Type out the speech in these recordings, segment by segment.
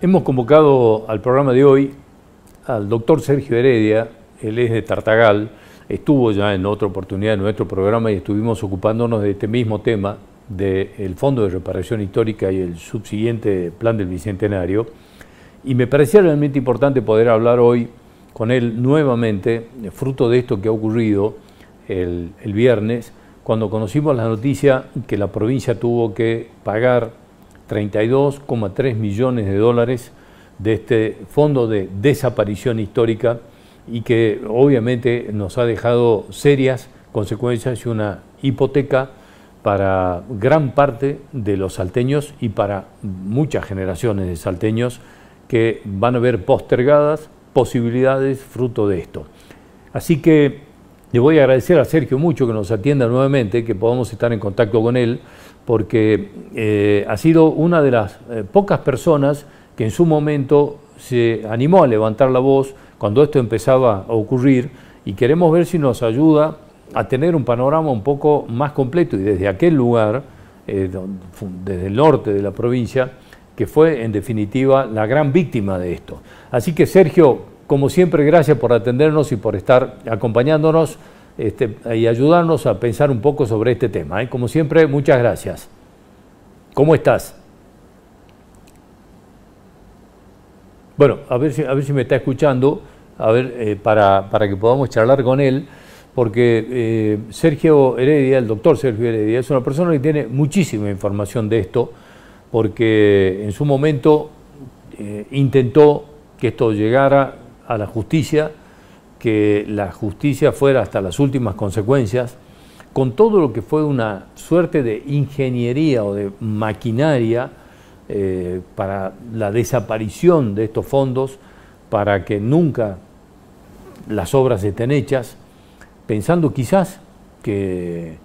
Hemos convocado al programa de hoy al doctor Sergio Heredia. Él es de Tartagal, estuvo ya en otra oportunidad en nuestro programa y estuvimos ocupándonos de este mismo tema del Fondo de Reparación Histórica y el subsiguiente Plan del Bicentenario. Y me parecía realmente importante poder hablar hoy con él nuevamente, fruto de esto que ha ocurrido el viernes, cuando conocimos la noticia que la provincia tuvo que pagar 32,3 millones de dólares de este fondo de desaparición histórica y que obviamente nos ha dejado serias consecuencias y una hipoteca para gran parte de los salteños y para muchas generaciones de salteños que van a ver postergadas posibilidades fruto de esto. Así que le voy a agradecer a Sergio mucho que nos atienda nuevamente, que podamos estar en contacto con él, porque ha sido una de las pocas personas que en su momento se animó a levantar la voz cuando esto empezaba a ocurrir, y queremos ver si nos ayuda a tener un panorama un poco más completo, y desde aquel lugar, desde el norte de la provincia, que fue en definitiva la gran víctima de esto. Así que Sergio, como siempre, gracias por atendernos y por estar acompañándonos y ayudarnos a pensar un poco sobre este tema. Como siempre, muchas gracias. ¿Cómo estás? Bueno, a ver si me está escuchando, para que podamos charlar con él, porque Sergio Heredia, el doctor Sergio Heredia, es una persona que tiene muchísima información de esto, porque en su momento intentó que esto llegara a la justicia, que la justicia fuera hasta las últimas consecuencias, con todo lo que fue una suerte de ingeniería o de maquinaria para la desaparición de estos fondos, para que nunca las obras estén hechas, pensando quizás que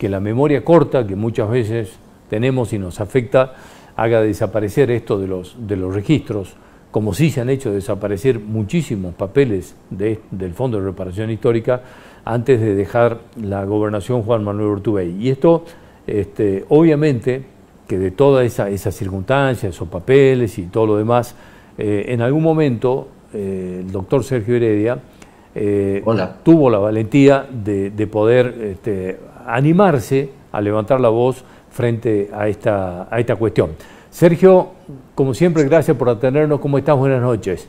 la memoria corta que muchas veces tenemos y nos afecta haga desaparecer esto de los registros, como sí se han hecho desaparecer muchísimos papeles del Fondo de Reparación Histórica antes de dejar la gobernación Juan Manuel Urtubey. Y esto, obviamente, que de todas esas circunstancias, esos papeles y todo lo demás, en algún momento el doctor Sergio Heredia tuvo la valentía de poder animarse a levantar la voz frente a esta cuestión. Sergio, como siempre, gracias por atendernos. ¿Cómo estás? Buenas noches.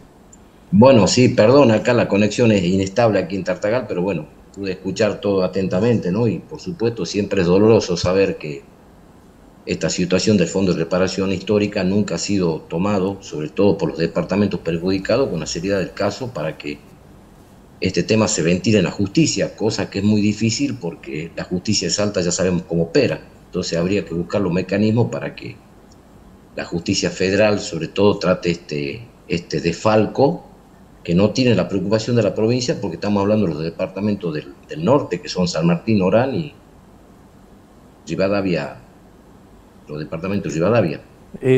Bueno, sí, perdón, acá la conexión es inestable aquí en Tartagal, pero bueno, pude escuchar todo atentamente, ¿no? Y por supuesto siempre es doloroso saber que esta situación del Fondo de Reparación Histórica nunca ha sido tomado, sobre todo por los departamentos perjudicados, con la seriedad del caso para que este tema se ventile en la justicia, cosa que es muy difícil porque la justicia de Salta ya sabemos cómo opera. Entonces habría que buscar los mecanismos para que la justicia federal, sobre todo, trate este desfalco, que no tiene la preocupación de la provincia, porque estamos hablando de los departamentos del norte, que son San Martín, Orán y Rivadavia, los departamentos de Rivadavia.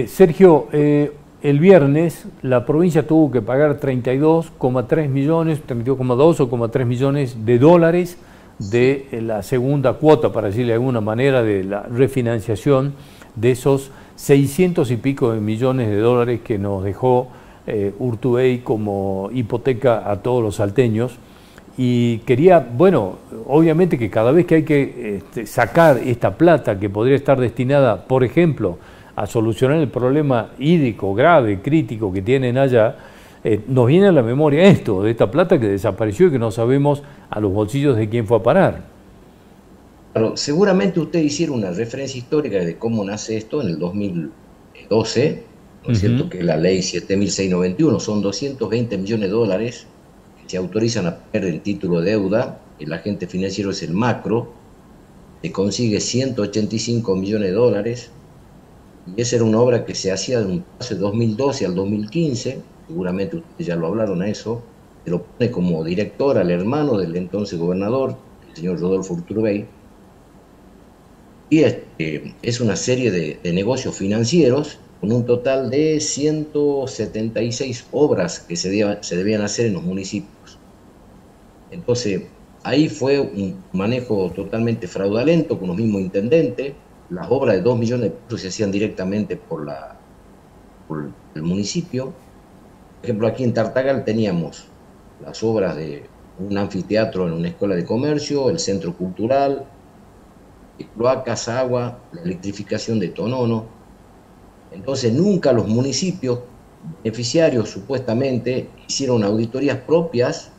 Sergio, el viernes la provincia tuvo que pagar 32,3 millones, 32,2 o 3 millones de dólares de la segunda cuota, para decirle de alguna manera, de la refinanciación de esos 600 y pico de millones de dólares que nos dejó Urtubey como hipoteca a todos los salteños. Y quería, bueno, obviamente que cada vez que hay que sacar esta plata que podría estar destinada, por ejemplo, a solucionar el problema hídrico grave, crítico que tienen allá, nos viene a la memoria esto, de esta plata que desapareció y que no sabemos a los bolsillos de quién fue a parar. Claro, seguramente usted hiciera una referencia histórica de cómo nace esto en el 2012, ¿no es cierto? Que la ley 7691, son 220 millones de dólares que se autorizan a poner en título de deuda, el agente financiero es el Macro, se consigue 185 millones de dólares, y esa era una obra que se hacía de 2012 al 2015, seguramente ustedes ya lo hablaron a eso, se lo pone como director al hermano del entonces gobernador, el señor Rodolfo Urtubey, y es una serie de negocios financieros con un total de 176 obras que se debían hacer en los municipios. Entonces, ahí fue un manejo totalmente fraudulento con los mismos intendentes. Las obras de 2 millones de pesos se hacían directamente por la por el municipio. Por ejemplo, aquí en Tartagal teníamos las obras de un anfiteatro en una escuela de comercio, el centro cultural, cloacas, agua, la electrificación de Tonono. Entonces nunca los municipios beneficiarios supuestamente hicieron auditorías propias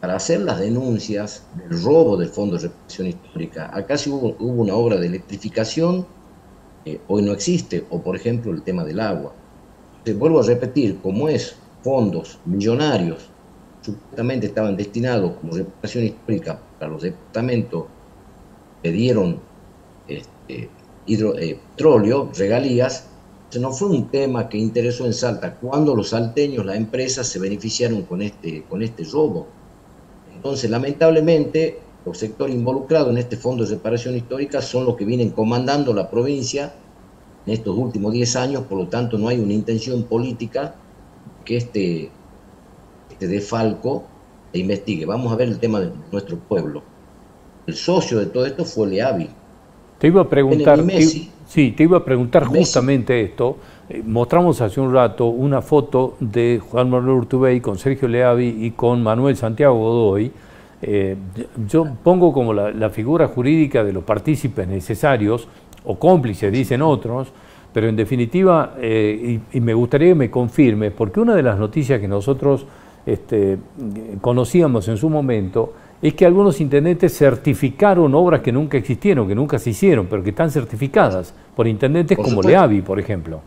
para hacer las denuncias del robo del Fondo de Reparación Histórica. Acá sí hubo una obra de electrificación, hoy no existe, o por ejemplo el tema del agua. Entonces, vuelvo a repetir, como es fondos millonarios, supuestamente estaban destinados como reparación histórica para los departamentos que dieron petróleo, regalías. No fue un tema que interesó en Salta cuando los salteños, las empresas, se beneficiaron con este robo. Entonces, lamentablemente, los sectores involucrados en este Fondo de Reparación Histórica son los que vienen comandando la provincia en estos últimos 10 años, por lo tanto no hay una intención política que este desfalco se investigue. Vamos a ver el tema de nuestro pueblo. El socio de todo esto fue Leavi. Te iba a preguntar, te iba a preguntar Messi. Justamente esto. Mostramos hace un rato una foto de Juan Manuel Urtubey con Sergio Leavi y con Manuel Santiago Godoy. Yo pongo como la figura jurídica de los partícipes necesarios, o cómplices, dicen otros, pero en definitiva, y me gustaría que me confirmes, porque una de las noticias que nosotros conocíamos en su momento es que algunos intendentes certificaron obras que nunca existieron, que nunca se hicieron, pero que están certificadas por intendentes como Leavi, por ejemplo.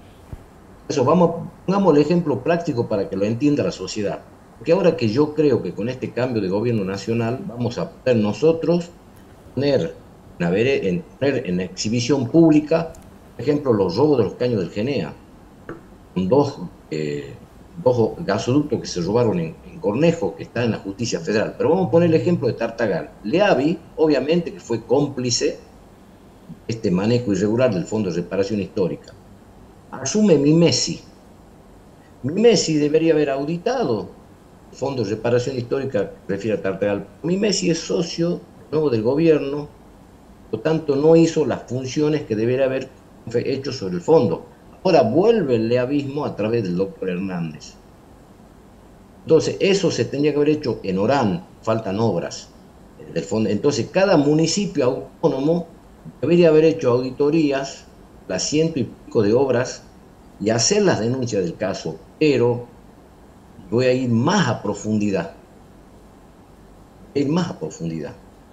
Eso, pongamos el ejemplo práctico para que lo entienda la sociedad. Porque ahora que yo creo que con este cambio de gobierno nacional vamos a poder nosotros poner en exhibición pública, por ejemplo, los robos de los caños del Genea, con dos gasoductos que se robaron en Cornejo, que está en la justicia federal. Pero vamos a poner el ejemplo de Tartagal. Leavi, obviamente que fue cómplice de este manejo irregular del Fondo de Reparación Histórica. Asume Mimesi. Mimesi debería haber auditado el Fondo de Reparación Histórica que refiere a Tartagal. Mimesi es socio nuevo del gobierno, por lo tanto no hizo las funciones que debería haber hecho sobre el fondo. Ahora vuelve el leavismo a través del doctor Hernández. Entonces, eso se tendría que haber hecho en Orán, faltan obras del fondo. Entonces, cada municipio autónomo debería haber hecho auditorías, las 100 y pico de obras, y hacer las denuncias del caso. Pero voy a ir más a profundidad.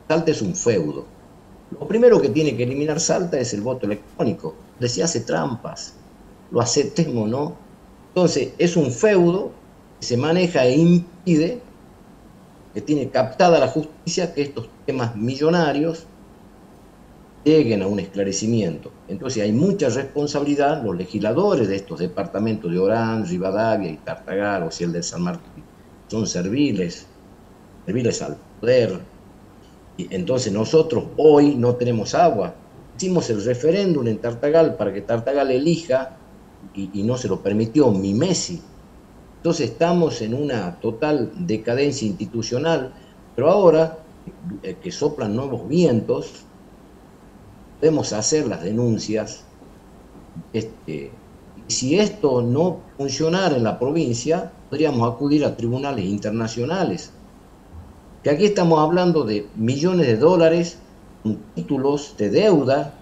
Salta es un feudo. Lo primero que tiene que eliminar Salta es el voto electrónico. Se hace trampas, lo aceptemos, ¿no? Entonces, es un feudo que se maneja e impide, que tiene captada la justicia, que estos temas millonarios lleguen a un esclarecimiento. Entonces hay mucha responsabilidad, los legisladores de estos departamentos de Orán, Rivadavia y Tartagal, o Ciel de San Martín, son serviles al poder. Y entonces nosotros hoy no tenemos agua. Hicimos el referéndum en Tartagal para que Tartagal elija y no se lo permitió Mimesi. Entonces estamos en una total decadencia institucional, pero ahora que soplan nuevos vientos, podemos hacer las denuncias. Si esto no funcionara en la provincia, podríamos acudir a tribunales internacionales. Que aquí estamos hablando de millones de dólares, con títulos de deuda,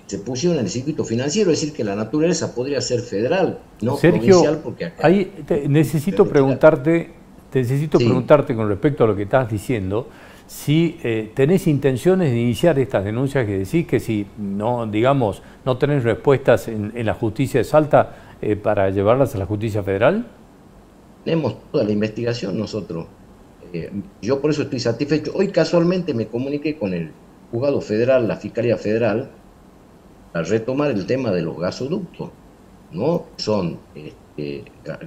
se pusieron en el circuito financiero, es decir, que la naturaleza podría ser federal, no Sergio, provincial, porque acá... necesito preguntarte con respecto a lo que estás diciendo, si tenés intenciones de iniciar estas denuncias que decís, que si no, digamos, no tenés respuestas en la justicia de Salta para llevarlas a la justicia federal. Tenemos toda la investigación nosotros. Yo por eso estoy satisfecho. Hoy casualmente me comuniqué con el juzgado federal, la Fiscalía Federal, a retomar el tema de los gasoductos, ¿no? Son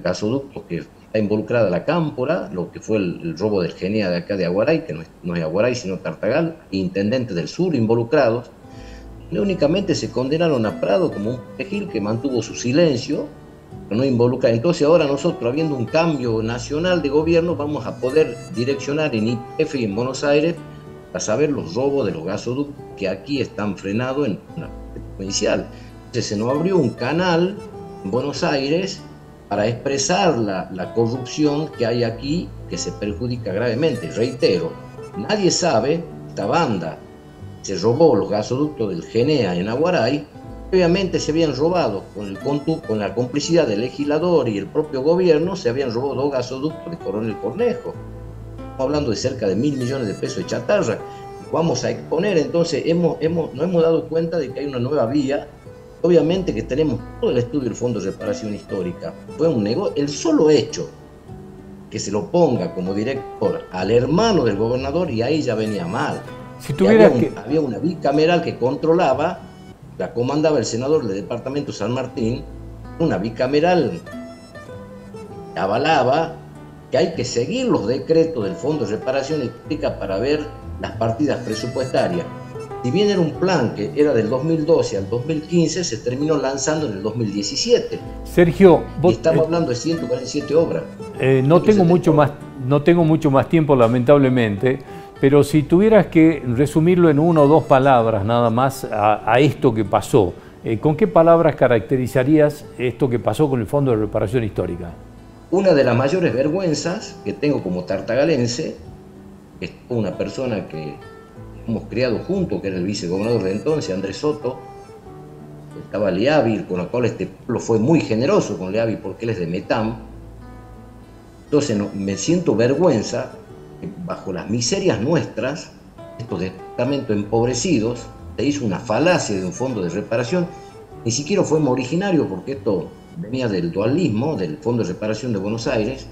gasoductos que está involucrada la Cámpora, lo que fue el robo del Genea de acá de Aguaray, que no es Aguaray sino Tartagal, intendentes del sur involucrados. No únicamente se condenaron a Prado como un perejil que mantuvo su silencio, pero no involucra. Entonces ahora nosotros, habiendo un cambio nacional de gobierno, vamos a poder direccionar en IPF y en Buenos Aires para saber los robos de los gasoductos que aquí están frenados en una provincial. Entonces se nos abrió un canal en Buenos Aires para expresar la corrupción que hay aquí, que se perjudica gravemente. Reitero, nadie sabe, esta banda se robó los gasoductos del GENEA en Aguaray. Obviamente se habían robado, con la complicidad del legislador y el propio gobierno, se habían robado 2 gasoductos de Coronel Cornejo. Estamos hablando de cerca de 1.000 millones de pesos de chatarra. Vamos a exponer, entonces nos hemos dado cuenta de que hay una nueva vía. Obviamente que tenemos todo el estudio del Fondo de Reparación Histórica. Fue un negocio, el solo hecho que se lo ponga como director al hermano del gobernador, y ahí ya venía mal. Si tuviera había una bicameral que controlaba, la comandaba el senador del departamento San Martín, una bicameral que avalaba que hay que seguir los decretos del Fondo de Reparación Histórica para ver las partidas presupuestarias. Si bien era un plan que era del 2012 al 2015, se terminó lanzando en el 2017. Sergio, y estamos hablando de 147 obras. No tengo mucho más tiempo, lamentablemente, pero si tuvieras que resumirlo en 1 o 2 palabras nada más a esto que pasó, ¿con qué palabras caracterizarías esto que pasó con el Fondo de Reparación Histórica? Una de las mayores vergüenzas que tengo como tartagalense es una persona que hemos criado juntos, que era el vicegobernador de entonces, Andrés Soto. Estaba Leavi, con la cual este pueblo fue muy generoso con Leavi porque él es de Metam. Entonces me siento vergüenza que bajo las miserias nuestras, estos departamentos empobrecidos, se hizo una falacia de un fondo de reparación. Ni siquiera fuimos originarios porque esto venía del dualismo, del Fondo de Reparación de Buenos Aires,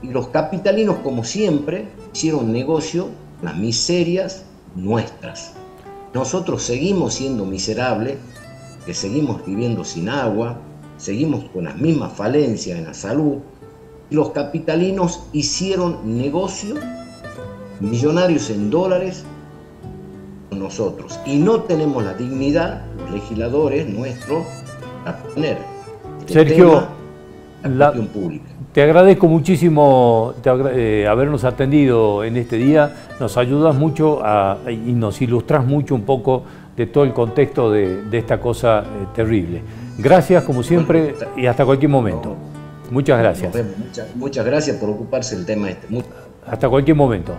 y los capitalinos, como siempre, hicieron negocio con las miserias nuestras. Nosotros seguimos siendo miserables, que seguimos viviendo sin agua, seguimos con las mismas falencias en la salud, y los capitalinos hicieron negocio, millonarios en dólares, con nosotros. Y no tenemos la dignidad, los legisladores nuestros, para poner Sergio, la cuestión pública. Te agradezco muchísimo habernos atendido en este día. Nos ayudas mucho y nos ilustras mucho un poco de todo el contexto de esta cosa terrible. Gracias, como siempre, y hasta cualquier momento. Muchas gracias. Muchas gracias por ocuparse del tema este. Hasta cualquier momento.